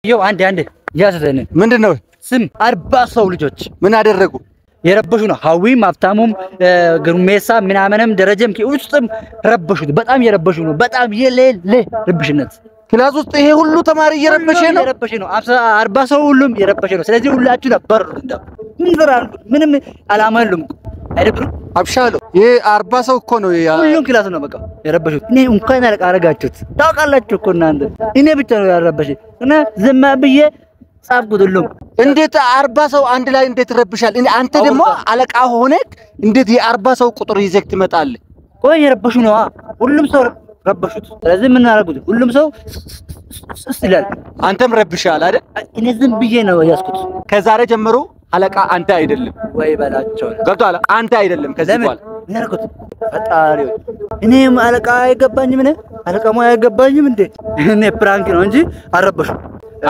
يو عندي ياسين ምንድነው ስም 40 ሰው ልጆች ምን አደረጉ የረበሹ ነው ሀዊም አፍታሙም ግሩሜሳ ምናምንም ደረጀም ውስጥም ረበሹት በጣም የረበሹ ነው በጣም የሌለ ረብሽነት ክላስ ውስጥ ይሄ ሁሉ ተማሪ እየረበሸ ነው 40 ሰው ሁሉም የረበሸ ነው ስለዚህ ሁላችሁ ነበር ምን ዘራሉ ምንም አላማሉም አይደብሩ አብሻሎ ይሄ 40 ሰው እኮ ነው ሁሉም ክላስ ነው በቃ የረበሹት እኔ እንኳን አረጋችሁት ታውቃላችሁ እኮ እናንተ እኔ ብቻ ነው ያረበሽ እና ዝም ብዬ ጻፍኩትሉም እንዴት 40 ሰው አንድ ላይ እንዴት ረብሻል አንተ ደግሞ አለቃ ሆነክ እንዴት የ40 ሰው ቁጥር ይዘክ ትመጣለህ ቆይ የረበሹ ነው ሁሉም ሰው ረበሹት ስለዚህ ምን አደረጉት ሁሉም ሰው ይላል አንተም ረብሻል አይደል እኔ ዝም ብዬ ነው ያስኩት ከዛሬ ጀምሮ አለቃ አንተ አይደለም ወይ ባላቸው ገብቷል አንተ አይደለም ከዚህ በኋላ ያርኩት ፈጣሪ እኔም አለቃ አይገባኝም እኔ አለቃ ማ አይገባኝም እንዴ እኔ ፕራንክ ነው እንጂ አረበሹ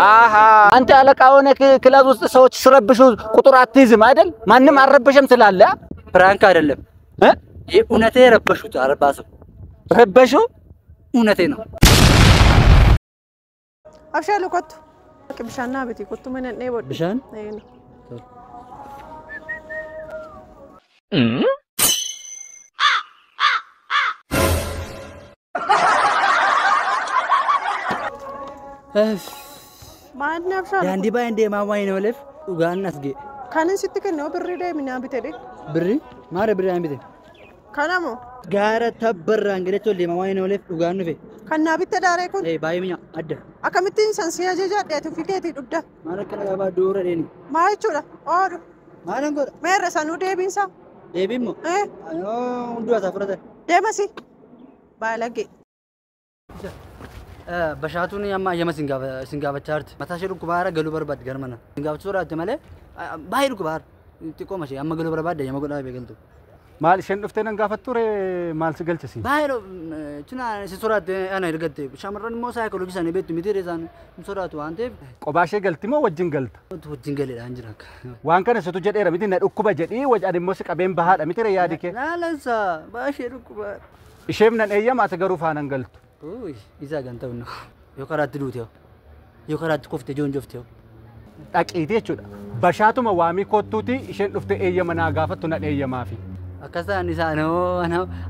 አሃ አንተ አለቃ ሆነክ ክላስ ውስጥ ሰዎች ስረብሹ ቁጥር አትይዝም አይደል ማንንም አረበሽም ስላለ ፕራንክ አይደለም እውነቴ ረበሹት 40 ሰው ረበሹ እውነቴ ነው አብሻሉ ቆጥ ከብሻና ቤት ቆጥ ምን ነው ወድ ብሻን ማን አብሻሉ ያንዲ ባንዴ ማማይ ነው ለፍ ኡጋናስጌ ካንን ስትከነው ብር ላይ ምን አብተደ ብር ማረ ብር አንቢተ ካናሞ ጋራ ተበራ እንግዲህ ቶሌ ማማይ ነው ለፍ ኡጋኑ ፈ ካና ቢተዳረ ኮን ባይሚኛ አደ አከምቲን ሰንሲያ ጀጃ ዳቱ ፊቴቲ ዱዳ ማለከለ ባባ ዶረ ደኒ ማይቹላ ኦር ማለን ጎ መረሰኑ ዴቢንሳ ዴቢሞ አዮ እንዱ አሳፍረተ ዴመሲ ባለጌ በሻቱን ያማ ሲንጋበቻርት መታሸሩ ኩባራ ገሉ በርባድ ገርመና ሲንጋበቹ ራተ ማለ ባይሩ ኩባር ጥቆመሽ ያማ ገሉ በርባድ ያማ በገልቱ ማል ሸንፍተን ጋፈቱሬ ማል ስገልጽሲ ባይሮ ቹና ሲሶራት አና ይርገት ሻመረን ሞ ሳይኮሎጂ ሳኔ ቤት ሚቴሬዛን ሶራቱ አንተ ቆባሼ ገልቲሞ ወጅን ገልት ወጅን ገለዳ አንጅራክ ዋን ከነ ሰቱ ጀዴራ ሚቲ ነዱኩ በጀዲ ወጃደ ሞስ ቀበን ባሃዳ ሚቴሬ ያዲከ ላላሳ ባሼ ዱኩ ኢሼምነን ኤየም አተገሩ ፋነን ገልቱ ኦይ ኢዛ ገንተው ነው የከራት ዱቴው የከራት ኮፍቴ ጆንጆፍቴው ዳቂቴ ቹዳ በሻቱማ ዋሚ ኮቱቲ ኢሼን ዱፍቴ ኤየመና ጋፈቱ ነን ኤየማፊ akasa nisa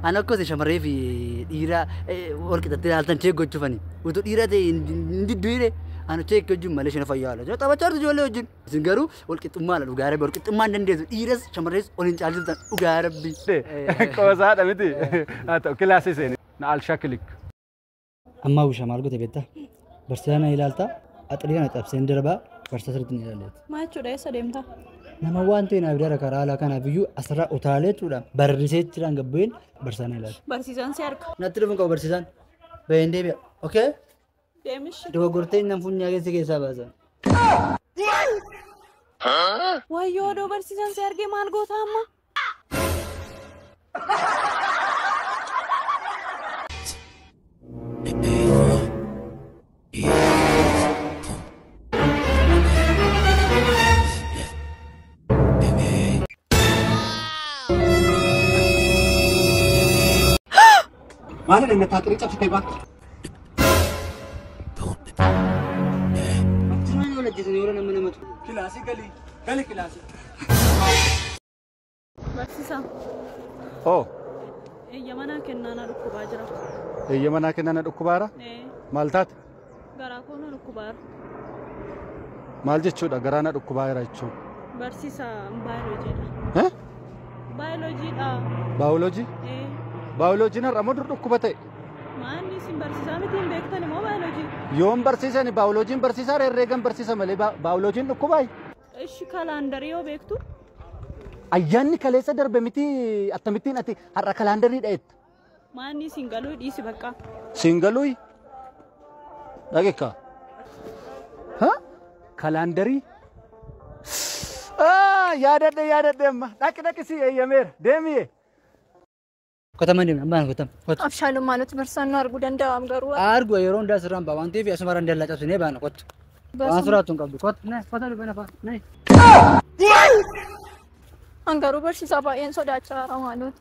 ana ko se shamare fi ira orkita altan check gochufani uto ira te ndi duire ana check goju male shena fayala jo tabachar jole ojin singaru orkitumma la ugare orkitumma ndende ira shamare olin chalil tan ugarabbi ko sa da miti ato classe se na al shaklik amma usha margo te betta barsana ilalta atriya na tabsen derba barsasrit ni ilalet ma chuda sademta nama wanti na bidara karala kana biyu asra utale tuda barriset tiran gabbin barsana ilal barsisan se arka natrifun ko barsisan bende be okay demish do gorte nan funya ge se sabaza wayo do barsisan se arge mal gota amma ማለት እንደ ታጥሪ ጨፍቴ ባክ ማን ነው ለጅት ነው ወረነ ምን መጡ ክላሲ ገሊ ክላሲ barsiisa ኦ eeyyamana kennana dhukkubaa jira eeyyamana kennana dhukkubaara maaltaat garaa koona dhukkubaara maal jechuudha garaana dhukkubaara jechuun barsiisa baayoloojiidha baayoloojiidha baayoloojii baayoloojii narra moo dhukkuba ta'e maanni sin barsiisaa mitiin beektani moo baayoloojii yoon barsiisani baayoloojiin barsiisaa herreegan barsiisa malee baayoloojiin dhukkubaay ishi kalaandarii yoo beektu ayyaanni kaleessa darbe miti attamittiin ati har'a kalaandarii dhaet maanni singaluu dhiisi bakka singaluu dhageekka ha kalaandarii yaadadhe amma dhaqi si eeyyameer deemiye ከተማን ማን ከተም አብሻሉ ማለት በርሳኑ አርጉ ደንዳም ጋሩ አርጉ የሮን ዳስራም ባባንቴ ያስማራ እንደላጫት ነው ባና ቆጥ አንሱራቱን ቀብዱ ቆጥ ነይ ፈታሉ በነፋ ነይ አንጋሩ በርሲሳ ባየን ሶዳቻ አማኖት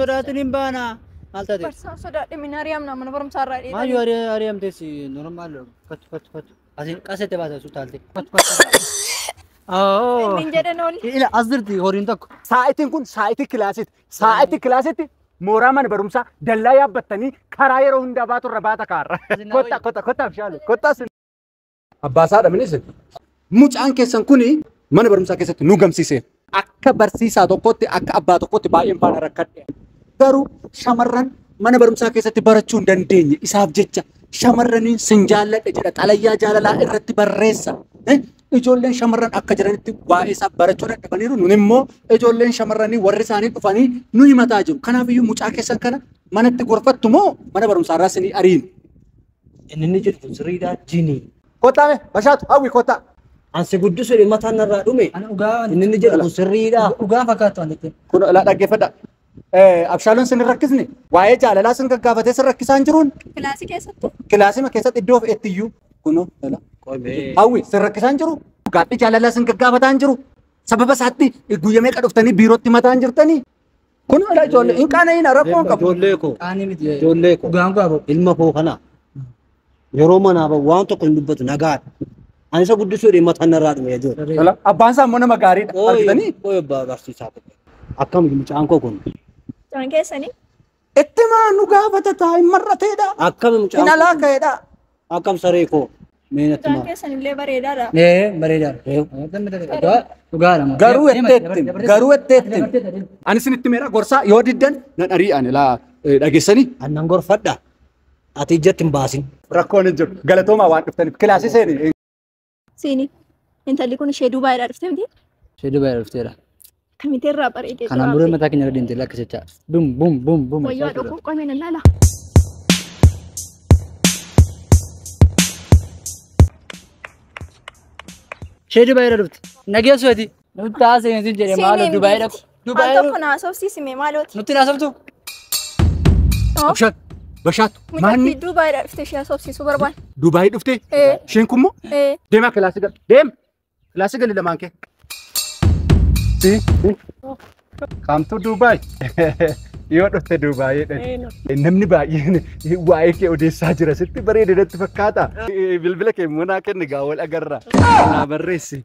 sodaatiniin baana. Maal taate? Barsaa sodaadhe minaariyaam nama mana barumsaa irraa dheedha. Maayyoo ari'amtees normaal kottu. Asiin qaseete baasa su taalte. Kottu. Inni jedhan oli. Ila as jirti horiin tokko. Saa'itiin kun saa'itii kilaasiiti. Saa'itii kilaasiitti mooraa mana barumsaa dallaa yaabbattanii karaa yeroo hundaa baatu irra baata kaarra. Kotta abshaalu. Kotta sin. Abbaasaa dhabnis. Mucaan keessan kuni mana barumsaa keessatti nu gamsiise. Akka barsiisaa tokkotti akka abbaa tokkotti baay'een faana rakkadhe. Garuu shamarran mana barumsaa keessatti barachuu hin dandeenye isaaf jecha shamarraniin sin jaalladhe jedha xalayyaa jaalalaa irratti barreessa. Ijoolleen shamarran akka jiranitti waa'ee isaa barachuu dadhabaniiru nun immoo ijoolleen shamarranii warri isaanii dhufanii nu himataa jiru. Kanaaf iyyuu mucaa keessan kana manatti gorfattu moo mana barumsaa irraa isinii ariin? Inni jedhu sirriidhaa jini. Kottaame bashaatu hawwi kottaa. Ansi guddisuu mataan irraa dhume. Inni jedhu sirriidhaa. Dhugaa fakkaatu wanti. Kun laa dhaggeeffadha. Abshaaluun sin rakkisne waa'ee jaalalaa sin gaggaafatee sin rakkisaa hin jiruun Kilaasii keessatti. kilaasima keessatti iddoo fe'ettiyyuu kunoo dhala. Hawwi sin rakkisaa hin jiru. Gaaffii jaalalaa sin gaggaafataa hin jiru. Sababa isaatti guyyaa meeqa dhuftanii biirootti mataa hin jirtanii. Kun ijoollee hin qaana'in rakkoon qabu. Ijoollee koo. Qaanii miti. Ijoollee koo. Dhugaan qabu. Ilma koo kana. Yeroo manaa bahu waan tokko hin dubbatu nagaadha. Ani isa guddisuu mataan irraa dhume ijoollee. Abbaan isaa immoo nama gaariidha. Argitanii? Ooyee barsiisaa. Akkam mucaan koo kun. Turan keessanii. Itti maa nu gaafata taa'e marrateedha. Akkam mucaan. Hin alaa ka'eedha. Akkam saree koo. Meenatti Turan maa. keessanillee bareedaadha. Bareedaadha. Dhugaadha. Garuu etteettim. Ani isinitti meera gorsaa yoo diddan nan ari'an laa dhageessanii. Annan gorfadha. Ati ijatti hin baasin. Rakkoon hin jiru. Galatoomaa waan dhuftaniif kilaasii seeni. Siini. Intalli kun ishee Dubaayidhaa dhufte miti. Ishee Dubaayidhaa dhufteedha. Kamitti irraa bareedee Kanaan dura mataa keenya irra deemtee lakka jecha. Bum. Wayyoo dhokuu qomeen ilaala. Ishee Dubaayidhaa dhufte. Nageessu ati. Nutti haasa'insi jedhee maal Dubaayidhaa. Waan tokko naasofsiisime maalooti. Nutti naasoftu. Bashaatu. Mucatti Dubaayidhaa dhufte ishee haasofsiisuu barbaada. Dubaayii dhufte? Isheen kun moo? Deemaa kilaasii gal. Deem. Kilaasii gali lamaan kee. Kamtu Dubaay. Yoo dhufte Dubaayiidha. Namni baay'een waa'ee kee odeessaa jira sitti bareeda natti fakkaata. Bilbila kee munaa kenni gaawwal agarra. Naa barreessi.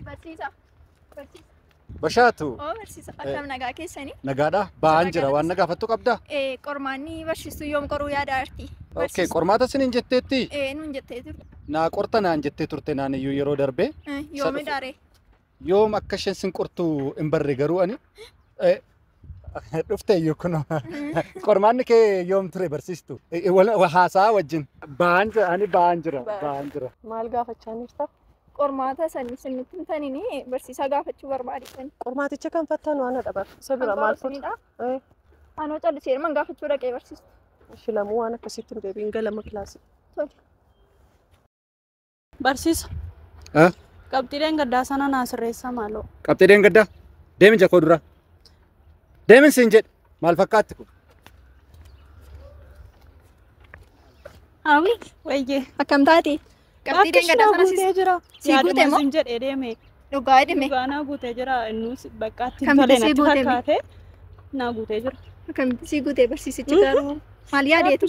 Barsiisa. Bashaatu. Barsiisa. Akkam nagaa keessanii? Nagaadha. Ba'aan jira waan nagaafattu qabdaa? Qormaanni barsiistuu yoom qoruu yaada arti. Okay, qormaata sinin jetteetti? Nuun jettee turte. Naa qorta naan jettee turte naan iyyuu yeroo darbe. Yoomi daaree. Yoom akka isheen sin qortu hin barre garuu ani dhufte iyyuu kun qormaanni kee yoom ture barsiistu haasaa wajjin ba'aan jira. Maal gaafachaa jirta? Qormaata sanii sinitti himtanii barsiisaa gaafachuu barbaaddan. Qormaaticha kan fattan waan dhabar. Isa bira maal fudhudha? Anoo callisee man gaafachuu dhaqee barsiistu. Shilamuu waan akkasitti hin deebiin galama kilaasii. Barsiisa. Qabxiidhaan gaddaa sana naa sirreessaa maaloo. Qabxiidhaan gaddaa? Deemin jakoo dura. Deemin siin jedhe maal fakkaatti kun? Hawwi wayyee. Akkam taate? Qabxiidhaan gaddaa sana guutee jira. Si guute moo? Sin jedhee deeme. Dhugaa deeme. Dhugaanaa guutee jira. Innus bakkaatti Kamitti tolee si natti guute? fakkaate naa guutee jira. Akkamitti si guute barsiisichi garuu maal yaadeetu?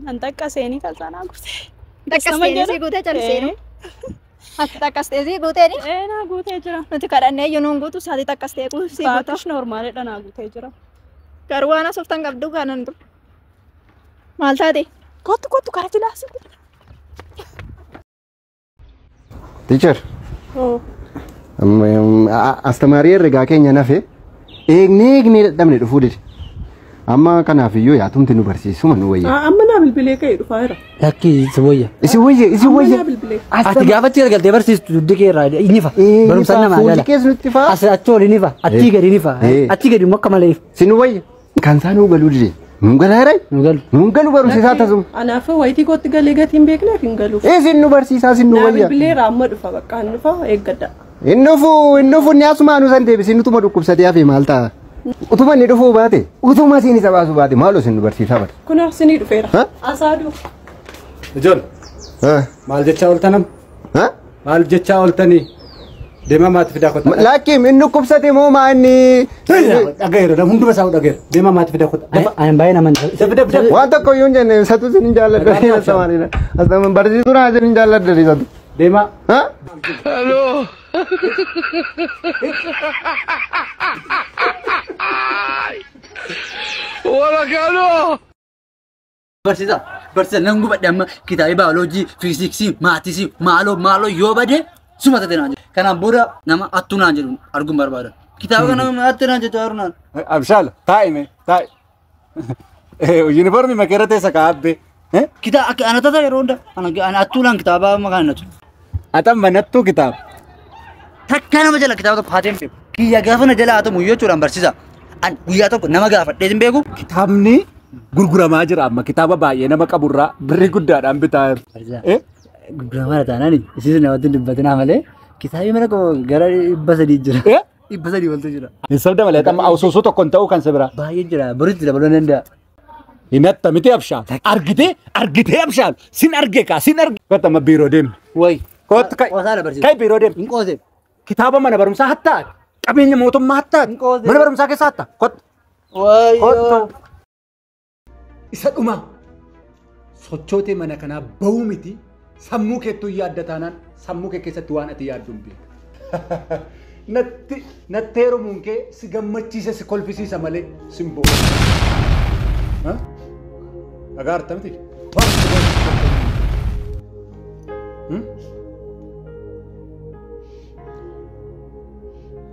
Nan xaqqaseenii kalsaanaa guutee. Dhaqqastee si guute callisee. Ati dhaqqastee si guuteeni? Naa guutee jira. Nuti kadhannee iyyuu nuun guutu isaati dhaqqastee si guuta. Baatash normaalidha naa guutee jira. Garuu waan asoftan qabdu kanan dur. Maal taate? Kottu karaa kilaasii. Teacher. Astamarii herregaa keenya nafe eegnee dadhabne dhufuu dide. Amma kanaaf iyyuu yaatumti nu barsiisuma nu wayya. Amma naa bilbilee ka'e dhufaa jira. Lakki si wayya. Isi wayya. Ati gaafachuu galtee barsiistu duddi kee irraa ni fa. Barumsa namaa Fuulli gala. keessa nutti faa. Achi oli ni fa. Achii gadi ni fa. Achii gadi immoo akka malee. Si nu wayya. Kan isaa nu galuu dide. Nu galaarai. Nu galu barumsiisaa tasuma. Anaaf wayitii kootti galee gatiin beekneef hin galuuf. Isin nu barsiisaa sin nu Naa wayya. bilbilee raamma dhufa bakka hin dhufa eeggadha. Innufu ni asuma anu san deebisin utuma dhukkubsatee hafe maal ta'a. Utuma inni dhufuu baate utuma siin isa baasu baate maaloo sin nu barsiisaa bade. Kun arsinii dhufeera. Asaaduu. Ijoollee maal jechaa ooltanam? Maal jechaa ooltanii? Deema maatii fidaa kota. Lakki inni kubsate moo maanni? Dhageera da hunduma isaa dhageera. Deema maatii fidaa kota. Ani baay'ee nama Waan tokko iyyuu hin jenne satu sin hin jaalladha. Asamaanidha. Asamaan barsiisuu naa sin hin jaalladha satu. Deema. Barsiisa nan gubadhe amma kitaaba baayoloojii, fiiziksii, maatisii, maaloo yoo bade suma taate naan jedhu. Kanaan booda nama attuu naan jedhu arguun barbaada. Kitaaba kana attuu naan jedhu Harunaan. Abshaala taa'ime taa'i. Yuunifoormii makeera teessa kaa'abbe. Kitaaba ana tata yeroo hunda ana attuu naan kitaaba maqaan natu. Atan manattuu kitaaba. Takka nama jala kitaaba tokko haateen beeku. Kiyya gaafa na jala haa ta'u jechuudhaan barsiisa. An guyyaa tokko nama gaafadhee hin beeku. Kitaabni gurguramaa jira amma kitaaba baay'ee nama qaburraa birrii guddaadhaan bitaa jiru. Gurguramaa taanaan isis namatti dubbatinaa malee kitaabii mana koo gara 300 jira. 300 waltu jira. Sabda malee amma awsoosoo tokko hin ta'uu kan si biraa. Baay'ee jira boritti dabaluu nan danda'a. Hinatta miti abshaal. Argitee abshaal. Sin arge kaa sin arge. Kota amma biiroo deemne. Wayi. Kota kai biiroo deemne. Hin qoose. Kitaaba mana barumsaa hattaa. Qabeenya mootummaa hattaa. Mana barumsaa keessa hattaa. Kota. Wayi. Isa dhuma sochootee mana kanaa bahuu miti sammuu keettuu yaadda taanaan sammuu kee keessatti waan ati yaaddu hin beeku. Natti heerumuun kee si gammachiisa si kolfisiisa malee sin bo'u. Dhagaa harta miti.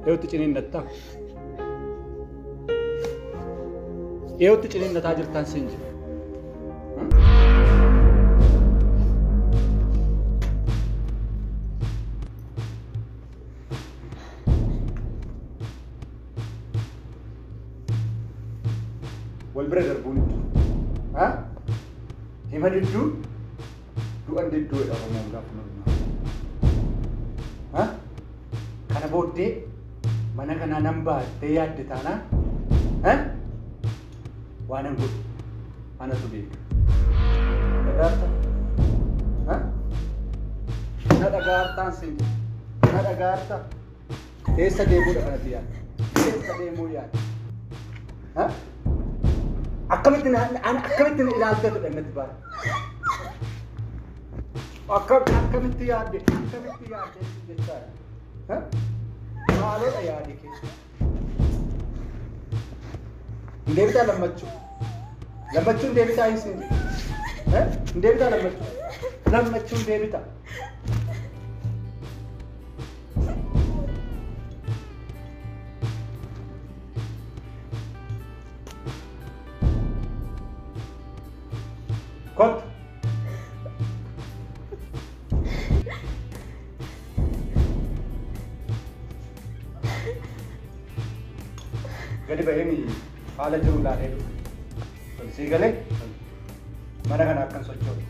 Eewutti ciniinnataa. Eewutti ciniinnataa jirtaan siin jira. Walbira darbuun iddoo. Hima didduu du'an didduu jedha Oromoon gaafa normaa. Kana booddee mana kanaa nan baattee yaadde taanaan waan hin godhu anatu beeka. Dhagaarta? Na dhagaartaan sin na dhagaarta? Eessa deemuudha kanatti yaadde? Eessa deemuu yaadde? Akkamittiin ilaaltee ture natti baara. Akkamitti yaadde jechaadha. Maaloodha yaade keessa. Deebitaa lammachuu. Lammachuun deebitaa hin siin. Deebitaa lammachuu. Lammachuun deebitaa. Kot. Gadi bahee haala jiru laalee dhufu. Sii galee mana kana akkan socho'u.